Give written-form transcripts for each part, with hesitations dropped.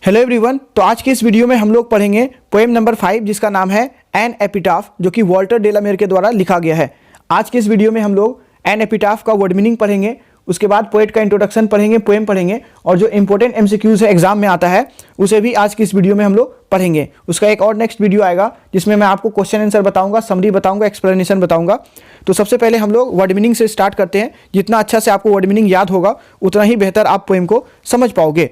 Hello everyone. तो आज की इस वीडियो में हम लोग पढ़ेंगे पोएम नंबर 5 जिसका नाम है एन एपिटाफ, जो कि वॉल्टर डेलामेर के द्वारा लिखा गया है। आज के इस वीडियो में हम लोग एन एपिटाफ का वर्ड मीनिंग पढ़ेंगे, उसके बाद पोएट का इंट्रोडक्शन पढ़ेंगे, पोएम पढ़ेंगे और जो इंपॉर्टेंट एमसीक्यूज है एग्जाम में आता है उसे भी आज की इस वीडियो में हम लोग पढ़ेंगे। उसका एक और नेक्स्ट वीडियो आएगा जिसमें मैं आपको क्वेश्चन आंसर बताऊंगा, समरी बताऊंगा, एक्सप्लेनेशन बताऊंगा। तो सबसे पहले हम लोग वर्ड मीनिंग से स्टार्ट करते हैं। जितना अच्छा से आपको वर्ड मीनिंग याद होगा उतना ही बेहतर आप पोएम को समझ पाओगे।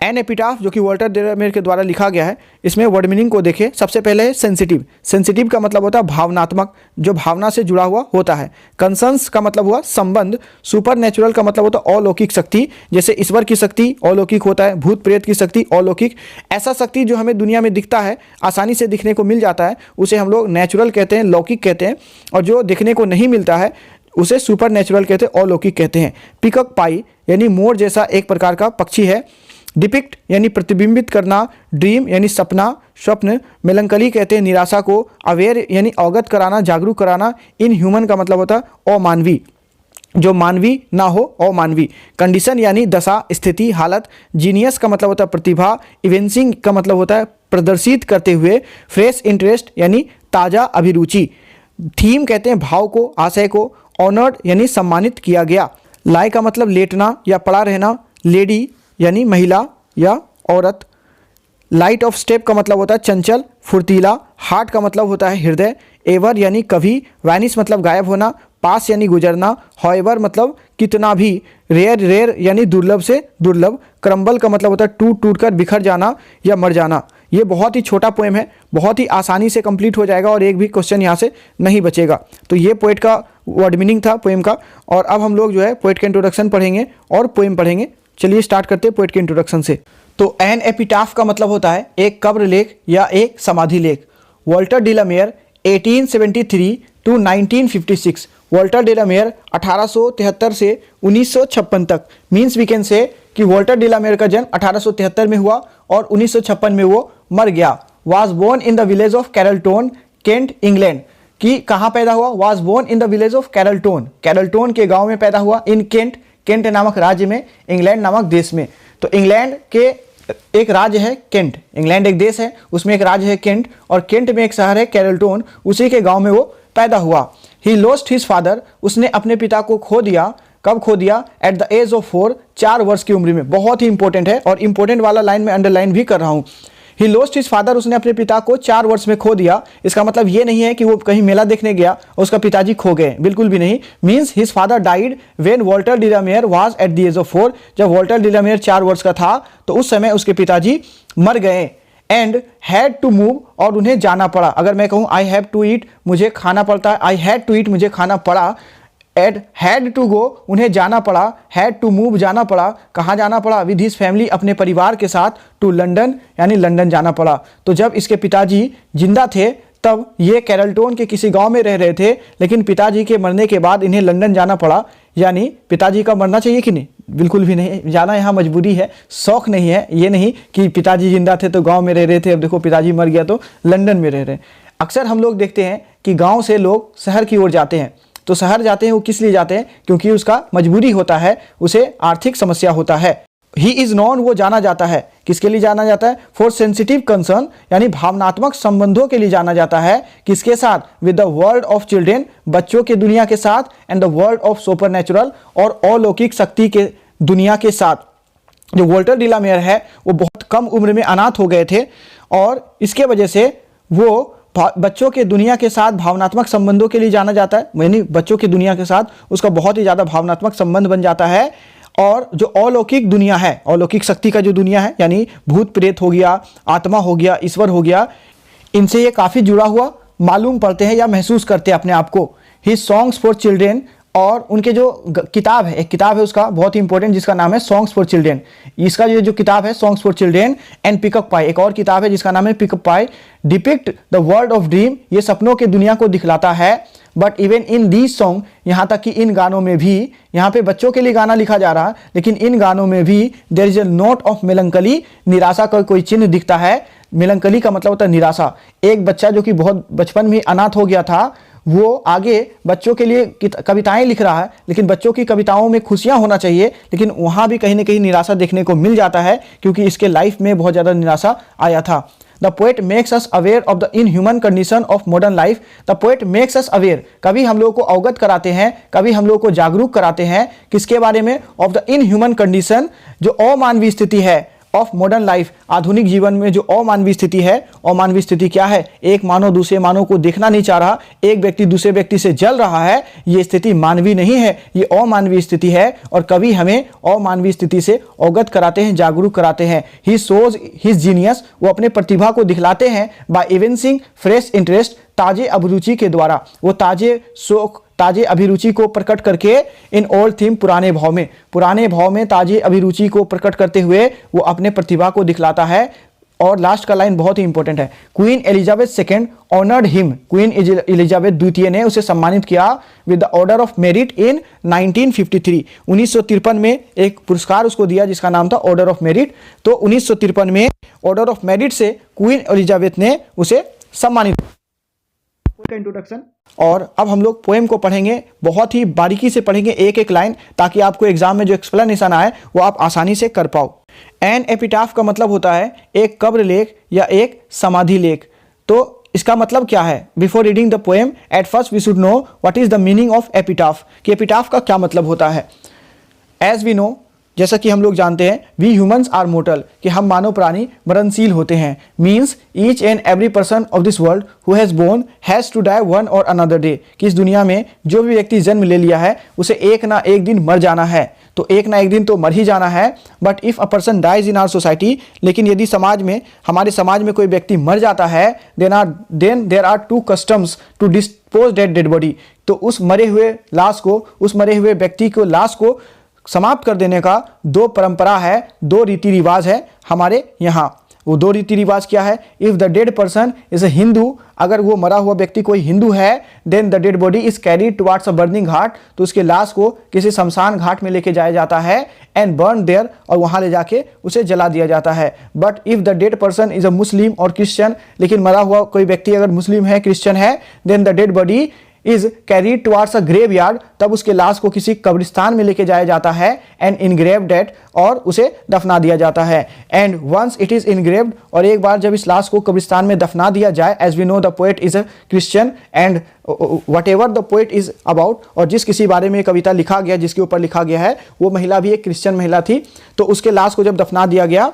एन एपिटाफ जो कि वॉल्टर डेलामेर के द्वारा लिखा गया है, इसमें वर्ड मीनिंग को देखें। सबसे पहले है सेंसिटिव। सेंसिटिव का मतलब होता है भावनात्मक, जो भावना से जुड़ा हुआ होता है। कंसर्न्स का मतलब हुआ संबंध। सुपर नेचुरल का मतलब होता है अलौकिक शक्ति, जैसे ईश्वर की शक्ति अलौकिक होता है, भूत प्रेत की शक्ति अलौकिक। ऐसा शक्ति जो हमें दुनिया में दिखता है, आसानी से दिखने को मिल जाता है, उसे हम लोग नेचुरल कहते हैं, लौकिक कहते हैं। और जो दिखने को नहीं मिलता है उसे सुपर नेचुरल कहते हैं, अलौकिक कहते हैं। पिकॉक पाई यानी मोर जैसा एक प्रकार का पक्षी है। डिपिक्ट यानी प्रतिबिंबित करना। ड्रीम यानी सपना, स्वप्न। मेलंकली कहते हैं निराशा को। अवेयर यानी अवगत कराना, जागरूक कराना। इन ह्यूमन का मतलब होता है अमानवी, जो मानवी ना हो, अमानवी। कंडीशन यानी दशा, स्थिति, हालत। जीनियस का मतलब होता है प्रतिभा। इवेंसिंग का मतलब होता है प्रदर्शित करते हुए। फ्रेश इंटरेस्ट यानी ताज़ा अभिरुचि। थीम कहते हैं भाव को, आशय को। ऑनर्ड यानी सम्मानित किया गया। लाई का मतलब लेटना या पड़ा रहना। लेडी यानी महिला या औरत। लाइट ऑफ स्टेप का मतलब होता है चंचल, फुर्तीला। हार्ट का मतलब होता है हृदय। एवर यानी कभी। वैनिश मतलब गायब होना। पास यानी गुजरना। हॉएवर मतलब कितना भी। रेयर रेयर यानी दुर्लभ से दुर्लभ। क्रम्बल का मतलब होता है टूट टूट कर बिखर जाना या मर जाना। ये बहुत ही छोटा पोएम है, बहुत ही आसानी से कंप्लीट हो जाएगा और एक भी क्वेश्चन यहाँ से नहीं बचेगा। तो ये पोएट का वर्ड मीनिंग था पोएम का। और अब हम लोग जो है पोएट का इंट्रोडक्शन पढ़ेंगे और पोएम पढ़ेंगे। चलिए स्टार्ट करते हैं पोएट के इंट्रोडक्शन से। तो एन एपिटाफ का मतलब होता है एक कब्र लेख या एक समाधि लेख। Walter de la Mare 1873 to 1956। Walter de la Mare 1873 से 1956 तक। मीन्स वी कैन से कि वॉल्टर डेलामेर का जन्म 1873 में हुआ और 1956 में वो मर गया। Was born in the village of Charlton, Kent, England. कि कहाँ पैदा हुआ? Was born in the village of Charlton, Charlton के गांव में पैदा हुआ। इन केंट, केंट नामक राज्य में, इंग्लैंड नामक देश में। तो इंग्लैंड के एक राज्य है केंट, इंग्लैंड एक देश है, उसमें एक राज्य है केंट, और केंट में एक शहर है कैरलटोन, उसी के गांव में वो पैदा हुआ। ही लॉस्ट हिज फादर, उसने अपने पिता को खो दिया। कब खो दिया? एट द एज ऑफ 4, 4 वर्ष की उम्र में। बहुत ही इंपॉर्टेंट है और इंपॉर्टेंट वाला लाइन में अंडरलाइन भी कर रहा हूँ। ही लॉस्ट हिज फादर, उसने अपने पिता को 4 वर्ष में खो दिया। इसका मतलब ये नहीं है कि वो कहीं मेला देखने गया और उसका पिताजी खो गए, बिल्कुल भी नहीं। Means his father died when Walter de la Mare was at the age of 4। जब वॉल्टर डेलामेर 4 वर्ष का था तो उस समय उसके पिताजी मर गए। एंड हैड टू मूव, और उन्हें जाना पड़ा। अगर मैं कहूँ आई हैव टू ईट, मुझे खाना पड़ता है। आई हैड टू ईट, मुझे खाना पड़ा। एड हैड टू गो, उन्हें जाना पड़ा। हैड टू मूव, जाना पड़ा। कहाँ जाना पड़ा? विद हिज फैमिली, अपने परिवार के साथ। टू लंदन, यानी लंदन जाना पड़ा। तो जब इसके पिताजी जिंदा थे तब ये कैरलटोन के किसी गांव में रह रहे थे, लेकिन पिताजी के मरने के बाद इन्हें लंदन जाना पड़ा। यानी पिताजी का मरना चाहिए कि नहीं? बिल्कुल भी नहीं, जाना यहाँ मजबूरी है, शौक नहीं है। ये नहीं कि पिताजी जिंदा थे तो गाँव में रह रहे थे, अब देखो पिताजी मर गया तो लंदन में रह रहे हैं। अक्सर हम लोग देखते हैं कि गाँव से लोग शहर की ओर जाते हैं। तो शहर जाते हैं वो किस लिए जाते हैं? क्योंकि उसका मजबूरी होता है, उसे आर्थिक समस्या होता है। ही इज नॉन, वो जाना जाता है। किसके लिए जाना जाता है? फॉर सेंसिटिव कंसर्न, यानी भावनात्मक संबंधों के लिए जाना जाता है। किसके साथ? With the world of children, बच्चों के दुनिया के साथ। And the world of super natural, और अलौकिक शक्ति के दुनिया के साथ। जो वॉल्टर डेलामेर है वो बहुत कम उम्र में अनाथ हो गए थे और इसके वजह से वो बच्चों के दुनिया के साथ भावनात्मक संबंधों के लिए जाना जाता है। यानी बच्चों की दुनिया के साथ उसका बहुत ही ज़्यादा भावनात्मक संबंध बन जाता है। और जो अलौकिक दुनिया है, अलौकिक शक्ति का जो दुनिया है, यानी भूत प्रेत हो गया, आत्मा हो गया, ईश्वर हो गया, इनसे ये काफ़ी जुड़ा हुआ मालूम पड़ते हैं या महसूस करते हैं अपने आप को। ही सॉन्ग्स फॉर चिल्ड्रेन, और उनके जो किताब है, एक किताब है उसका बहुत ही इंपॉर्टेंट जिसका नाम है सॉन्ग्स फॉर चिल्ड्रेन। इसका जो किताब है songs for children. And Peacock Pie, एक और किताब है जिसका नाम है Peacock Pie. Depict the world of dream, ये सपनों की दुनिया को दिखलाता है। But even in these song, यहाँ तक कि इन गानों में भी, यहाँ पे बच्चों के लिए गाना लिखा जा रहा है, लेकिन इन गानों में भी there is a note of melancholy, निराशा का कोई चिन्ह दिखता है। मेलंकली का मतलब होता है निराशा। एक बच्चा जो कि बहुत बचपन में अनाथ हो गया था, वो आगे बच्चों के लिए कविताएं लिख रहा है, लेकिन बच्चों की कविताओं में खुशियां होना चाहिए, लेकिन वहाँ भी कहीं ना कहीं निराशा देखने को मिल जाता है, क्योंकि इसके लाइफ में बहुत ज़्यादा निराशा आया था। The poet makes us aware of the inhuman condition of modern life. The poet makes us aware, कभी हम लोगों को अवगत कराते हैं, कभी हम लोगों को जागरूक कराते हैं, किसके बारे में? ऑफ द इनह्यूमन कंडीशन, जो अमानवीय स्थिति है, ऑफ मॉडर्न लाइफ, आधुनिक जीवन में जो अमानवीय स्थिति है। अमानवीय स्थिति क्या है? एक मानव दूसरे मानव को देखना नहीं चाह रहा, एक व्यक्ति दूसरे व्यक्ति से जल रहा है। ये स्थिति मानवीय नहीं है, ये अमानवीय स्थिति है, और कवि हमें अमानवीय स्थिति से अवगत कराते हैं, जागरूक कराते हैं। ही शोज हिज जीनियस, वो अपने प्रतिभा को दिखलाते हैं। बाय इवेंसिंग फ्रेश इंटरेस्ट, ताजे अभिरुचि के द्वारा, वो ताजे शौक, ताजे अभिरुचि को प्रकट करके, इन ओल्ड थीम, पुराने भाव में ताजे अभिरुचि को प्रकट करते हुए वो अपने प्रतिभा को दिखलाता है। और लास्ट का लाइन बहुत ही इंपॉर्टेंट है। Queen Elizabeth second honoured him, queen Elizabeth द्वितीय ने उसे सम्मानित किया with the order of merit in 1953। 1953 में एक पुरस्कार उसको दिया जिसका नाम था ऑर्डर ऑफ मेरिट। तो 1953 में ऑर्डर ऑफ मेरिट से क्वीन एलिजाबेथ ने उसे सम्मानित का इंट्रोडक्शन। और अब हम लोग पोएम को पढ़ेंगे, बहुत ही बारीकी से पढ़ेंगे एक एक लाइन, ताकि आपको एग्जाम में जो एक्सप्लेनेशन आए वो आप आसानी से कर पाओ। एन एपिटाफ का मतलब होता है एक कब्र लेख या एक समाधि लेख। तो इसका मतलब क्या है? Before reading the poem at first we should know what is the meaning of epitaph, कि एपिटाफ का क्या मतलब होता है। एज वी नो, जैसा कि हम लोग जानते हैं, वी ह्यूमंस आर मोर्टल, कि हम मानव प्राणी मरणशील होते हैं। Means each and every person of this world who has born has to die one और अनदर डे, कि इस दुनिया में जो भी व्यक्ति जन्म ले लिया है उसे एक ना एक दिन मर जाना है। तो एक ना एक दिन तो मर ही जाना है। But if a person dies in our society, लेकिन यदि समाज में, हमारे समाज में कोई व्यक्ति मर जाता है, then there are two customs to dispose dead body, तो उस मरे हुए लाश को, उस मरे हुए व्यक्ति को, लाश को समाप्त कर देने का दो परंपरा है, दो रीति रिवाज है हमारे यहाँ। वो दो रीति रिवाज क्या है? If the dead person is a Hindu, अगर वो मरा हुआ व्यक्ति कोई हिंदू है, then the dead body is carried towards a burning ghat, तो उसके लाश को किसी शमशान घाट में लेके जाया जाता है, एंड बर्न देयर, और वहाँ ले जाके उसे जला दिया जाता है। But if the dead person is a Muslim और क्रिश्चियन, लेकिन मरा हुआ कोई व्यक्ति अगर मुस्लिम है, क्रिश्चियन है, then the dead body is carried towards a graveyard, तब उसके लाश को किसी कब्रिस्तान में लेके जाया जाता है, एंड इनग्रेव्ड डेट, और उसे दफना दिया जाता है। And once it is engraved, और एक बार जब इस लाश को कब्रिस्तान में दफना दिया जाए, as we know the poet is a Christian, and whatever the poet is about, और जिस किसी बारे में कविता लिखा गया, जिसके ऊपर लिखा गया है, वो महिला भी एक क्रिश्चियन महिला थी। तो उसके लाश को जब दफना दिया गया,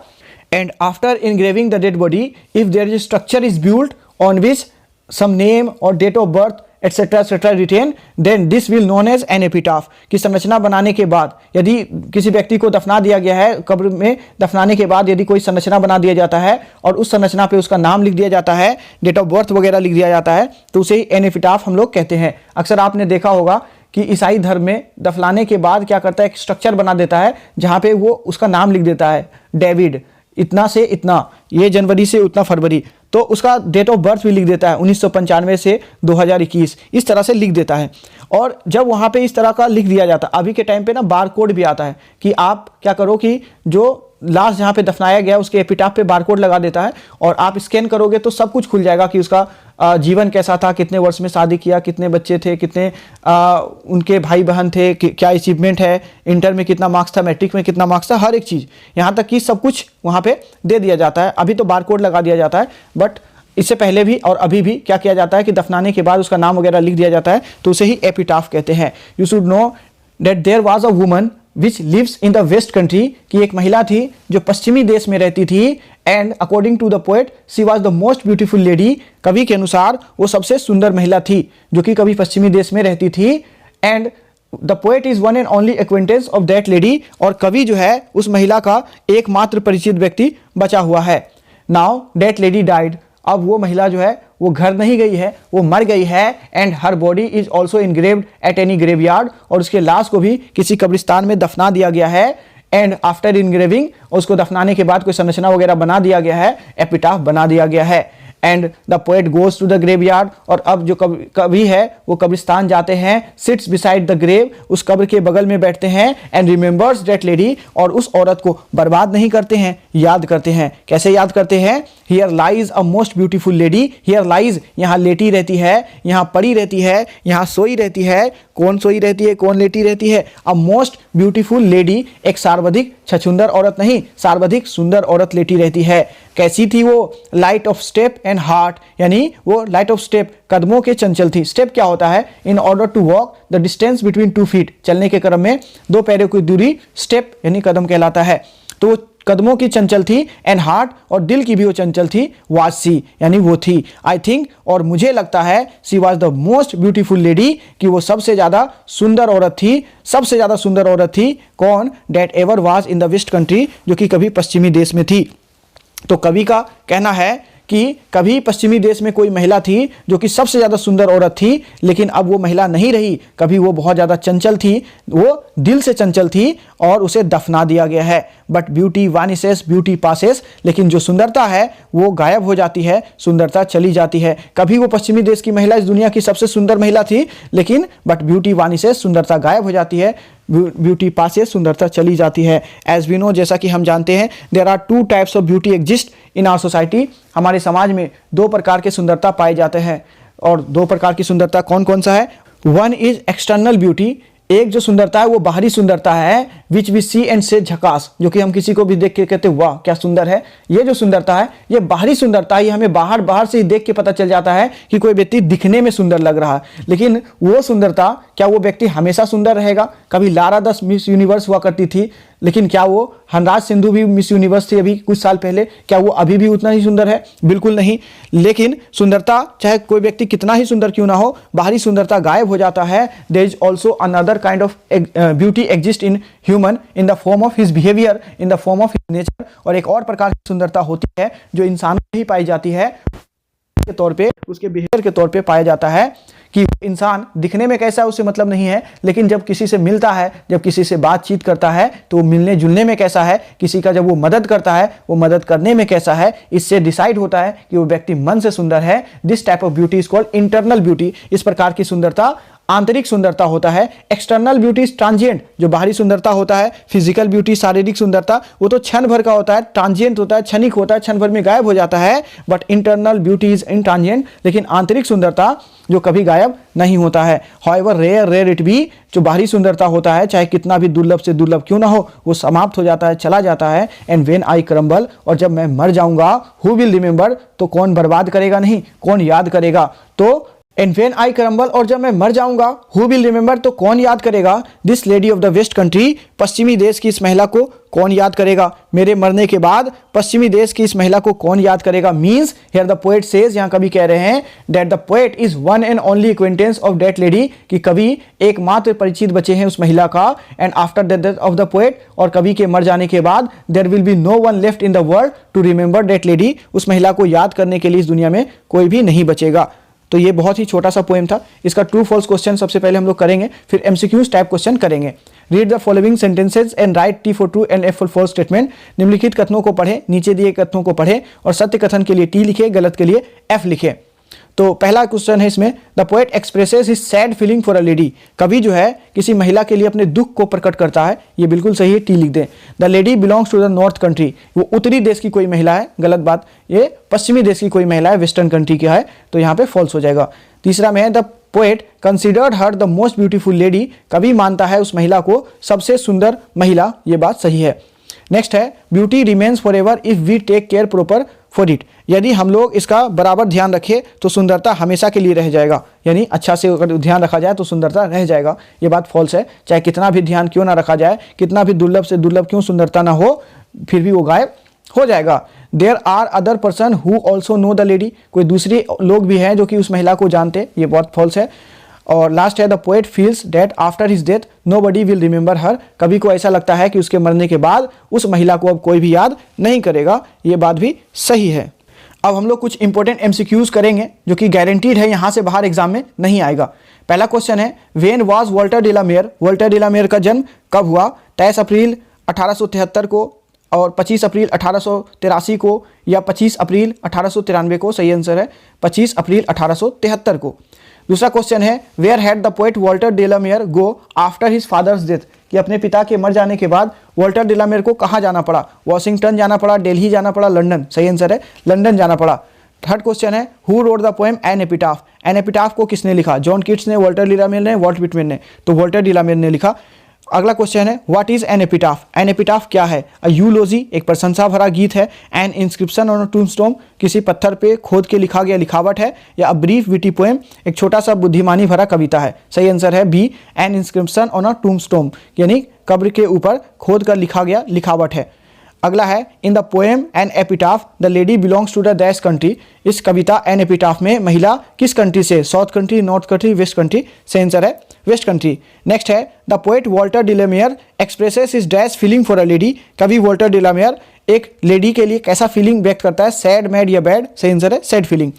and after engraving the dead body, if there is structure is built on which some name और date of birth et cetera written, then this will known as an epitaph, की संरचना बनाने के बाद, यदि किसी व्यक्ति को दफना दिया गया है, कब्र में दफनाने के बाद यदि कोई संरचना बना दिया जाता है और उस संरचना पे उसका नाम लिख दिया जाता है, डेट ऑफ बर्थ वगैरह लिख दिया जाता है, तो उसे एन एपिटाफ हम लोग कहते हैं। अक्सर आपने देखा होगा कि ईसाई धर्म में दफनाने के बाद क्या करता है, एक स्ट्रक्चर बना देता है जहाँ पे वो उसका नाम लिख देता है, डेविड इतना से इतना, ये जनवरी से उतना फरवरी, तो उसका डेट ऑफ बर्थ भी लिख देता है 1995 से 2021, इस तरह से लिख देता है। और जब वहाँ पे इस तरह का लिख दिया जाता है, अभी के टाइम पे ना बार कोड भी आता है कि आप क्या करो कि जो लाश जहाँ पे दफनाया गया उसके एपिटाफ पे बारकोड लगा देता है, और आप स्कैन करोगे तो सब कुछ खुल जाएगा कि उसका जीवन कैसा था, कितने वर्ष में शादी किया, कितने बच्चे थे, कितने उनके भाई बहन थे, क्या अचीवमेंट है, इंटर में कितना मार्क्स था, मैट्रिक में कितना मार्क्स था, हर एक चीज़, यहाँ तक कि सब कुछ वहाँ पे दे दिया जाता है। अभी तो बारकोड लगा दिया जाता है, बट इससे पहले भी और अभी भी क्या किया जाता है कि दफनाने के बाद उसका नाम वगैरह लिख दिया जाता है, तो उसे ही एपिटाफ कहते हैं। You should know that there was a woman which lives in the west country, की एक महिला थी जो पश्चिमी देश में रहती थी, and according to the poet she was the most beautiful lady, कवि के अनुसार वो सबसे सुंदर महिला थी जो कि कभी पश्चिमी देश में रहती थी। And the poet is one and only acquaintance of that lady, और कवि जो है उस महिला का एकमात्र परिचित व्यक्ति बचा हुआ है। नाउ दैट लेडी डाइड, अब वो महिला जो है वो घर नहीं गई है, वो मर गई है, and her body is also engraved at any graveyard, और उसके लाश को भी किसी कब्रिस्तान में दफना दिया गया है, एंड आफ्टर इनग्रेविंग उसको दफनाने के बाद कोई संरचना वगैरह बना दिया गया है, एपिटाफ बना दिया गया है। And the poet goes to the graveyard, और अब जो कवि है वो कब्रिस्तान जाते हैं, सिट्स बिसाइड द ग्रेव, उस कब्र के बगल में बैठते हैं, एंड रिमेंबर्स दैट लेडी, और उस औरत को बर्बाद नहीं करते हैं, याद करते हैं। कैसे याद करते हैं? Here lies a most beautiful lady, here lies यहाँ लेटी रहती है, यहाँ पड़ी रहती है, यहाँ सोई रहती है। कौन सोई रहती है, कौन लेटी रहती है? अ मोस्ट ब्यूटीफुल लेडी, एक सर्वाधिक छछुंदर औरत नहीं, सर्वाधिक सुंदर औरत लेटी रहती है। कैसी थी वो? Light of step and heart, यानी वो लाइट ऑफ स्टेप, कदमों के चंचल थी। स्टेप क्या होता है? In order to walk the distance between 2 feet, चलने के क्रम में 2 पैरों की दूरी स्टेप यानी कदम कहलाता है। तो कदमों की चंचल थी, एंड हार्ट, और दिल की भी वो चंचल थी, वाज सी यानी वो थी। आई थिंक, और मुझे लगता है, she was the most beautiful lady, कि वो सबसे ज्यादा सुंदर औरत थी, सबसे ज्यादा सुंदर औरत थी। कौन? That ever was in the west country, जो कि कभी पश्चिमी देश में थी। तो कवि का कहना है कि कभी पश्चिमी देश में कोई महिला थी जो कि सबसे ज़्यादा सुंदर औरत थी, लेकिन अब वो महिला नहीं रही। कभी वो बहुत ज़्यादा चंचल थी, वो दिल से चंचल थी, और उसे दफना दिया गया है। बट ब्यूटी वानिसेस, ब्यूटी पासेस, लेकिन जो सुंदरता है वो गायब हो जाती है, सुंदरता चली जाती है। कभी वो पश्चिमी देश की महिला इस दुनिया की सबसे सुंदर महिला थी, लेकिन बट ब्यूटी वानिसेस, सुंदरता गायब हो जाती है, ब्यूटी पासेस, सुंदरता चली जाती है। एज वी नो, जैसा कि हम जानते हैं, there are 2 types of beauty exist in our society. हमारे समाज में 2 प्रकार के सुंदरता पाए जाते हैं, और 2 प्रकार की सुंदरता कौन कौन सा है? वन इज एक्सटर्नल ब्यूटी, एक जो सुंदरता है वो बाहरी सुंदरता है, विच वी सी एंड से झकास, जो कि हम किसी को भी देख के कहते हैं वाह क्या सुंदर है। ये जो सुंदरता है ये बाहरी सुंदरता है, ये हमें बाहर से ही देख के पता चल जाता है कि कोई व्यक्ति दिखने में सुंदर लग रहा है। लेकिन वो सुंदरता, क्या वो व्यक्ति हमेशा सुंदर रहेगा? कभी लारा दत्त मिस यूनिवर्स हुआ करती थी, लेकिन क्या वो हनराज सिंधु भी मिस यूनिवर्स थी अभी कुछ साल पहले, क्या वो अभी भी उतना ही सुंदर है? बिल्कुल नहीं। लेकिन सुंदरता, चाहे कोई व्यक्ति कितना ही सुंदर क्यों ना हो, बाहरी सुंदरता गायब हो जाता है। There is also another kind of beauty exist in human in the form of his behaviour, in the form of his nature, और एक और प्रकार की सुंदरता होती है जो इंसान में ही पाई जाती है, के तौर पे, उसके बिहेवियर के तौर पे पाया जाता है कि इंसान दिखने में कैसा है उससे मतलब नहीं है, लेकिन जब किसी से मिलता है, जब किसी से बातचीत करता है, तो वो मिलने जुलने में कैसा है, किसी का जब वो मदद करता है, वो मदद करने में कैसा है, इससे डिसाइड होता है कि वो व्यक्ति मन से सुंदर है। This type of beauty is called internal beauty. इस प्रकार की सुंदरता आंतरिक सुंदरता होता है। एक्सटर्नल ब्यूटी इज ट्रांजिएंट, जो बाहरी सुंदरता होता है। फिजिकल ब्यूटी, शारीरिक सुंदरता, वो तो क्षण भर का होता है, ट्रांजिएंट होता है, क्षणिक होता है, क्षण भर में गायब हो जाता है। But internal beauty is in transient, लेकिन आंतरिक सुंदरता जो कभी गायब नहीं होता है। हाउएवर रेयर इट बी, जो बाहरी सुंदरता होता है, चाहे कितना भी दुर्लभ से दुर्लभ क्यों ना हो, वो समाप्त हो जाता है, चला जाता है। एंड व्हेन आई क्रम्बल, और जब मैं मर जाऊंगा, हु विल रिमेंबर, तो कौन बर्बाद करेगा नहीं, कौन याद करेगा। तो एंड व्हेन आई क्रम्बल, और जब मैं मर जाऊंगा, हु विल रिमेंबर, तो कौन याद करेगा। This lady of the west country, पश्चिमी देश की इस महिला को कौन याद करेगा। मेरे मरने के बाद पश्चिमी देश की इस महिला को कौन याद करेगा। Means here the poet says, यहाँ कवि कह रहे हैं that the poet is one and only acquaintance of that lady, कि कवि एकमात्र परिचित बचे हैं उस महिला का। And after the death of the poet, और कवि के मर जाने के बाद, there will be no one left in the world to remember that lady, उस महिला को याद करने के लिए इस दुनिया में कोई भी नहीं बचेगा। तो ये बहुत ही छोटा सा पोएम था। इसका ट्रू फॉल्स क्वेश्चन सबसे पहले हम लोग करेंगे, फिर एमसीक्यूज टाइप क्वेश्चन करेंगे। Read the following sentences and write T for true and F for false statement. निम्नलिखित कथनों को पढ़ें, नीचे दिए कथनों को पढ़ें, और सत्य कथन के लिए टी लिखे, गलत के लिए एफ लिखे। तो पहला क्वेश्चन है इसमें, the poet expresses his sad feeling for a lady. कवि जो है किसी महिला के लिए अपने दुख को प्रकट करता है, ये बिल्कुल सही है, टी लिख दें। The lady belongs to the north country, वो उत्तरी देश की कोई महिला है, गलत बात, ये पश्चिमी देश की कोई महिला है, वेस्टर्न कंट्री की है, तो यहाँ पे फॉल्स हो जाएगा। तीसरा में है, the poet considered her the most beautiful lady, कवि मानता है उस महिला को सबसे सुंदर महिला, ये बात सही है। नेक्स्ट है, beauty remains forever if we take care proper for it, यदि हम लोग इसका बराबर ध्यान रखें तो सुंदरता हमेशा के लिए रह जाएगा, यानी अच्छा से अगर ध्यान रखा जाए तो सुंदरता रह जाएगा, ये बात फॉल्स है। चाहे कितना भी ध्यान क्यों ना रखा जाए, कितना भी दुर्लभ से दुर्लभ क्यों सुंदरता ना हो, फिर भी वो गायब हो जाएगा। There are other person who also know the lady, कोई दूसरे लोग भी हैं जो कि उस महिला को जानते, ये बहुत फॉल्स है। और लास्ट है, the poet feels that after his death nobody will remember her, कवि को ऐसा लगता है कि उसके मरने के बाद उस महिला को अब कोई भी याद नहीं करेगा, ये बात भी सही है। अब हम लोग कुछ इंपॉर्टेंट एमसीक्यूज करेंगे जो कि गारंटीड है यहाँ से बाहर एग्जाम में नहीं आएगा। पहला क्वेश्चन है, व्हेन वाज वॉल्टर डिलामेयर, वॉल्टर डिलामेयर का जन्म कब हुआ। 23 अप्रैल 1873 को और 25 अप्रैल 1883 को या 25 अप्रैल 1893 को? सही आंसर है 25 अप्रैल 1873 को। दूसरा क्वेश्चन है where had the poet Walter de la Mare go after his father's death, कि अपने पिता के मर जाने के बाद वॉल्टर डेलामेयर को कहाँ जाना पड़ा? वॉशिंगटन जाना पड़ा, दिल्ली जाना पड़ा, लंदन? सही आंसर है लंदन जाना पड़ा। थर्ड क्वेश्चन है who wrote the poem an epitaph, an epitaph को किसने लिखा? जॉन कीट्स ने, वॉल्टर डेलामेयर ने, वॉल्ट व्हिटमैन ने? तो वॉल्टर डेलामेयर ने लिखा। अगला क्वेश्चन है what is an epitaph, an epitaph क्या है? अ यूलोजी, एक प्रशंसा भरा गीत है। एन इंस्क्रिप्शन ऑन टूम्बस्टोन, किसी पत्थर पे खोद के लिखा गया लिखावट है। या अ ब्रीफ विटी पोएम, एक छोटा सा बुद्धिमानी भरा कविता है। सही आंसर है B, an inscription on a tombstone, यानी कब्र के ऊपर खोद कर लिखा गया लिखावट है। अगला है in the poem an epitaph the lady belongs to the dash country, इस कविता एन एपिटाफ में महिला किस कंट्री से? South country, north country, west country? सही आंसर है वेस्ट कंट्री। नेक्स्ट है the poet Walter de la Mare expresses his dash feeling for a lady, कवि वॉल्टर डेलामेयर एक लेडी के लिए कैसा फीलिंग व्यक्त करता है? सैड, मैड या बैड? सही आंसर है सैड फीलिंग।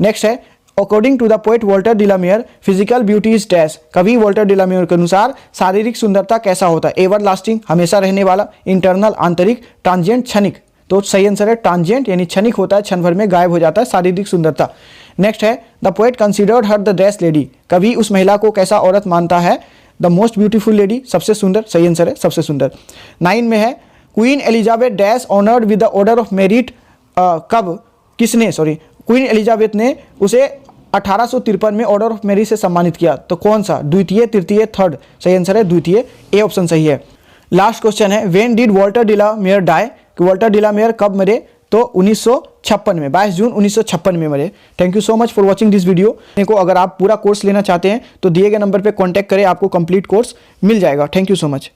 नेक्स्ट है according to the poet Walter de la Mare physical beauty is dash, कवि वॉल्टर डेलामेयर के अनुसार शारीरिक सुंदरता कैसा होता है? एवर लास्टिंग, हमेशा रहने वाला, इंटरनल आंतरिक, ट्रांजिएंट क्षणिक? तो सही आंसर है ट्रांजिएंट, यानी क्षणिक होता है, क्षण भर में गायब हो जाता है शारीरिक सुंदरता। नेक्स्ट है the poet considered her the dash lady, कवि उस महिला को कैसा औरत मानता है? द मोस्ट ब्यूटीफुल लेडी, सबसे सुंदर? सही आंसर है सबसे सुंदर। 9 में है queen Elizabeth dash honoured with the order of merit, कब किसने क्वीन एलिजाबेथ ने उसे 1853 में ऑर्डर ऑफ मेरिट से सम्मानित किया? तो कौन सा? द्वितीय, तृतीय, थर्ड? सही आंसर है द्वितीय, ए ऑप्शन सही है। लास्ट क्वेश्चन है व्हेन डिड वॉल्टर डेलामेयर डाई, कि वॉल्टर डेलामेयर कब मरे? तो 1956 में, 22 जून 1956 में मरे। Thank you so much for watching this video. देखो अगर आप पूरा कोर्स लेना चाहते हैं तो दिए गए नंबर पर कॉन्टैक्ट करें, आपको कंप्लीट कोर्स मिल जाएगा। Thank you so much.